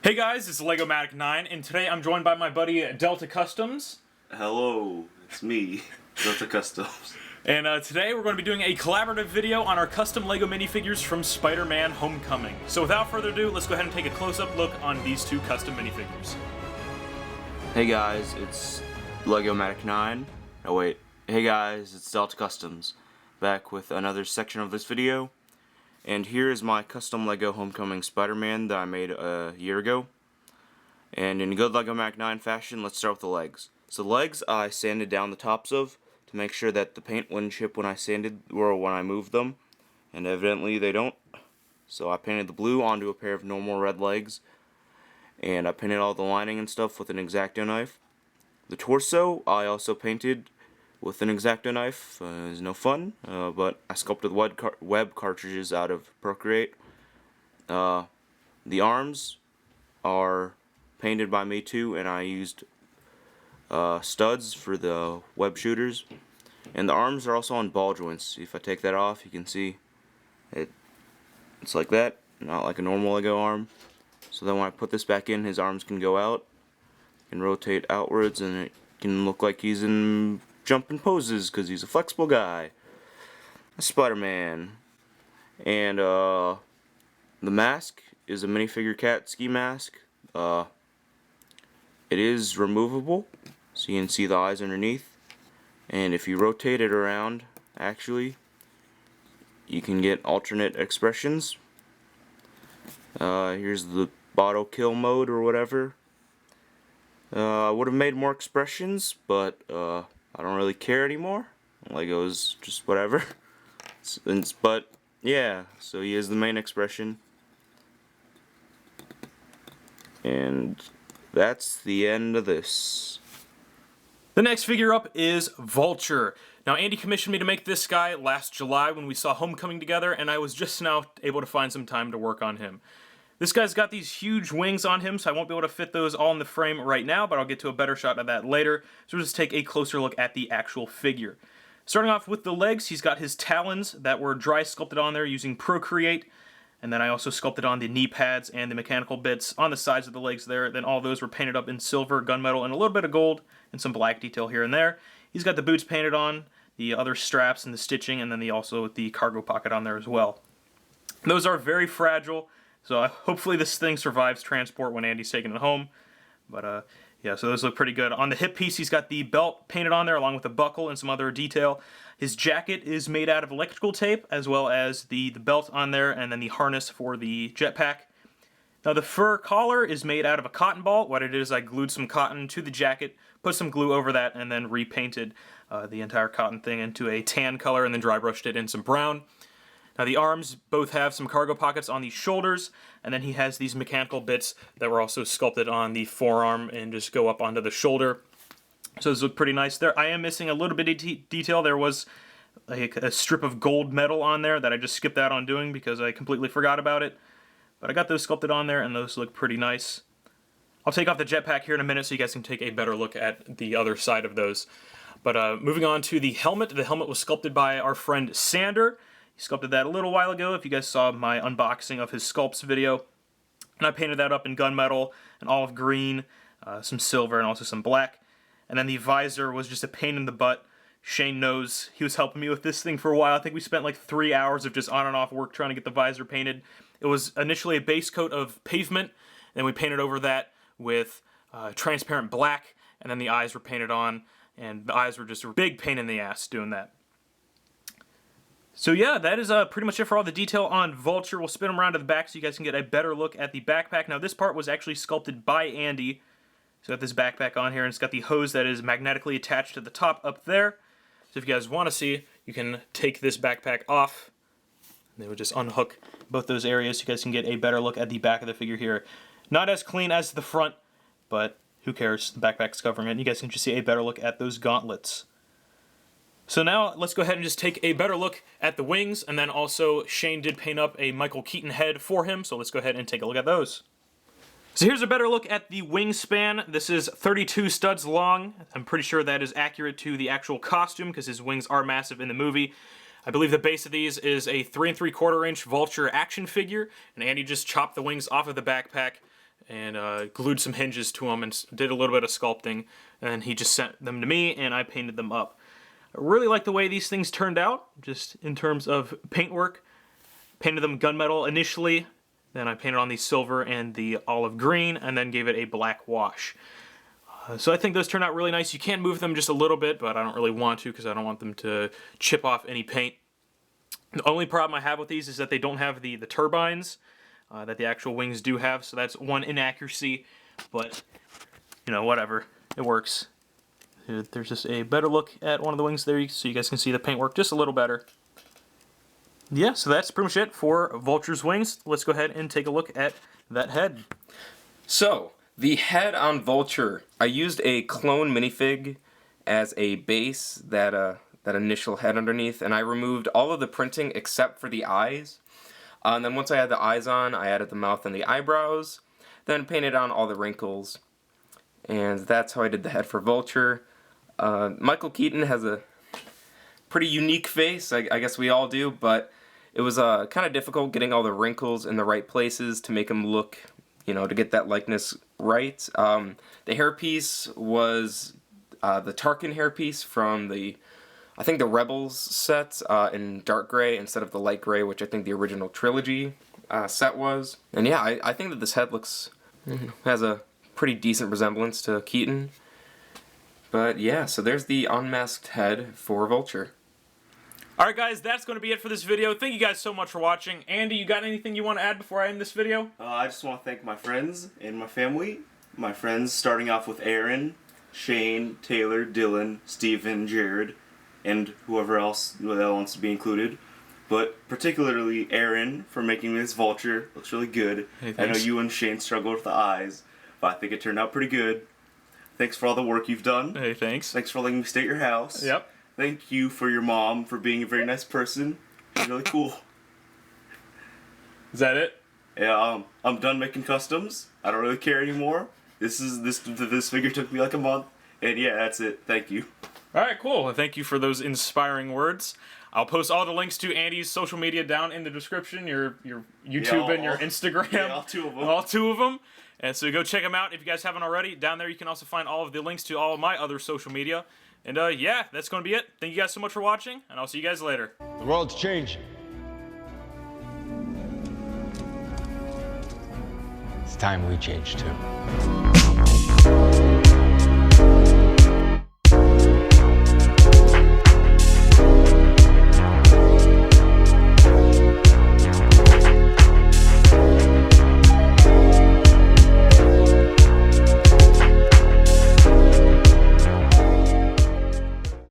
Hey guys, it's LegoMatic9, and today I'm joined by my buddy Delta Customs. Hello, it's me, Delta Customs. And today we're going to be doing a collaborative video on our custom LEGO minifigures from Spider-Man Homecoming. So without further ado, let's go ahead and take a close-up look on these two custom minifigures. Hey guys, it's LegoMatic9. Oh wait. Hey guys, it's Delta Customs. Back with another section of this video. And here is my custom LEGO Homecoming Spider-Man that I made a year ago. And in good LegoMatic9 fashion, let's start with the legs. So the legs I sanded down the tops of to make sure that the paint wouldn't chip when I sanded or when I moved them. And evidently they don't. So I painted the blue onto a pair of normal red legs. And I painted all the lining and stuff with an X-Acto knife. The torso I also painted with an X-Acto knife. It was no fun, but I sculpted web cartridges out of Procreate. The arms are painted by me too, and I used studs for the web shooters. And the arms are also on ball joints. If I take that off, you can see it's like that, not like a normal LEGO arm. So then when I put this back in, his arms can go out and rotate outwards, and it can look like he's in jumping poses because he's a flexible guy. Spider-Man. And the mask is a minifigure cat ski mask. It is removable, so you can see the eyes underneath. And if you rotate it around, actually, you can get alternate expressions. Here's the bottle kill mode or whatever. I would have made more expressions, but I don't really care anymore. Lego's just whatever. But yeah, so he is the main expression. And that's the end of this. The next figure up is Vulture. Now Andy commissioned me to make this guy last July when we saw Homecoming together, and I was just now able to find some time to work on him. This guy's got these huge wings on him, so I won't be able to fit those all in the frame right now, but I'll get to a better shot of that later. So we'll just take a closer look at the actual figure. Starting off with the legs, he's got his talons that were dry sculpted on there using Procreate. And then I also sculpted on the knee pads and the mechanical bits on the sides of the legs there. Then all those were painted up in silver, gunmetal, and a little bit of gold, and some black detail here and there. He's got the boots painted on, the other straps and the stitching, and then also the cargo pocket on there as well. Those are very fragile. So hopefully this thing survives transport when Andy's taking it home. But yeah, so those look pretty good. On the hip piece, he's got the belt painted on there along with the buckle and some other detail. His jacket is made out of electrical tape, as well as the belt on there, and then the harness for the jetpack. Now the fur collar is made out of a cotton ball. What it is, I glued some cotton to the jacket, put some glue over that, and then repainted the entire cotton thing into a tan color, and then dry brushed it in some brown. Now the arms both have some cargo pockets on the shoulders, and then he has these mechanical bits that were also sculpted on the forearm and just go up onto the shoulder. So those look pretty nice there. I am missing a little bit of detail. There was a strip of gold metal on there that I just skipped out on doing because I completely forgot about it. But I got those sculpted on there, and those look pretty nice. I'll take off the jetpack here in a minute so you guys can take a better look at the other side of those. But moving on to the helmet. The helmet was sculpted by our friend Sander. He sculpted that a little while ago, if you guys saw my unboxing of his sculpts video. And I painted that up in gunmetal, and olive green, some silver, and also some black. And then the visor was just a pain in the butt. Shane knows he was helping me with this thing for a while. I think we spent like 3 hours of just on and off work trying to get the visor painted. It was initially a base coat of pavement, and then we painted over that with transparent black, and then the eyes were painted on, and the eyes were just a big pain in the ass doing that. So yeah, that is pretty much it for all the detail on Vulture. We'll spin him around to the back so you guys can get a better look at the backpack. Now this part was actually sculpted by Andy. So I got this backpack on here, and it's got the hose that is magnetically attached to the top up there. So if you guys want to see, you can take this backpack off. And they would just unhook both those areas so you guys can get a better look at the back of the figure here. Not as clean as the front, but who cares? The backpack's covering it. You guys can just see a better look at those gauntlets. So now let's go ahead and just take a better look at the wings, and then also Shane did paint up a Michael Keaton head for him, so let's go ahead and take a look at those. So here's a better look at the wingspan. This is 32 studs long. I'm pretty sure that is accurate to the actual costume because his wings are massive in the movie. I believe the base of these is a 3 3/4 inch Vulture action figure, and Andy just chopped the wings off of the backpack and glued some hinges to them and did a little bit of sculpting. And he just sent them to me, and I painted them up. I really like the way these things turned out, just in terms of paintwork. Painted them gunmetal initially, then I painted on the silver and the olive green, and then gave it a black wash. So I think those turned out really nice. You can move them just a little bit, but I don't really want to because I don't want them to chip off any paint. The only problem I have with these is that they don't have the turbines that the actual wings do have, so that's one inaccuracy, but, you know, whatever. It works. There's just a better look at one of the wings there, so you guys can see the paintwork just a little better. Yeah, so that's pretty much it for Vulture's wings. Let's go ahead and take a look at that head. So, the head on Vulture, I used a clone minifig as a base, that initial head underneath, and I removed all of the printing except for the eyes. And then once I had the eyes on, I added the mouth and the eyebrows, then painted on all the wrinkles. And that's how I did the head for Vulture. Michael Keaton has a pretty unique face, I guess we all do, but it was kind of difficult getting all the wrinkles in the right places to make him look, you know, to get that likeness right. The hairpiece was the Tarkin hairpiece from I think the Rebels set in dark gray instead of the light gray, which I think the original trilogy set was. And yeah, I think that this head has a pretty decent resemblance to Keaton. But yeah, so there's the unmasked head for Vulture. Alright guys, that's going to be it for this video. Thank you guys so much for watching. Andy, you got anything you want to add before I end this video? I just want to thank my friends and my family. My friends starting off with Aaron, Shane, Taylor, Dylan, Steven, Jared, and whoever else that wants to be included. But particularly Aaron for making this Vulture. Looks really good. Hey, I know you and Shane struggled with the eyes, but I think it turned out pretty good. Thanks for all the work you've done. Hey, thanks. Thanks for letting me stay at your house. Yep. Thank you for your mom for being a very nice person. She's really cool. Is that it? Yeah, I'm done making customs. I don't really care anymore. This figure took me like a month, and yeah, that's it. Thank you. Alright, cool. Well, thank you for those inspiring words. I'll post all the links to Andy's social media down in the description, your YouTube and your Instagram. Yeah, all two of them. All two of them. And so go check them out if you guys haven't already. Down there you can also find all of the links to all of my other social media. And yeah, that's going to be it. Thank you guys so much for watching, and I'll see you guys later. The world's changing. It's time we change too.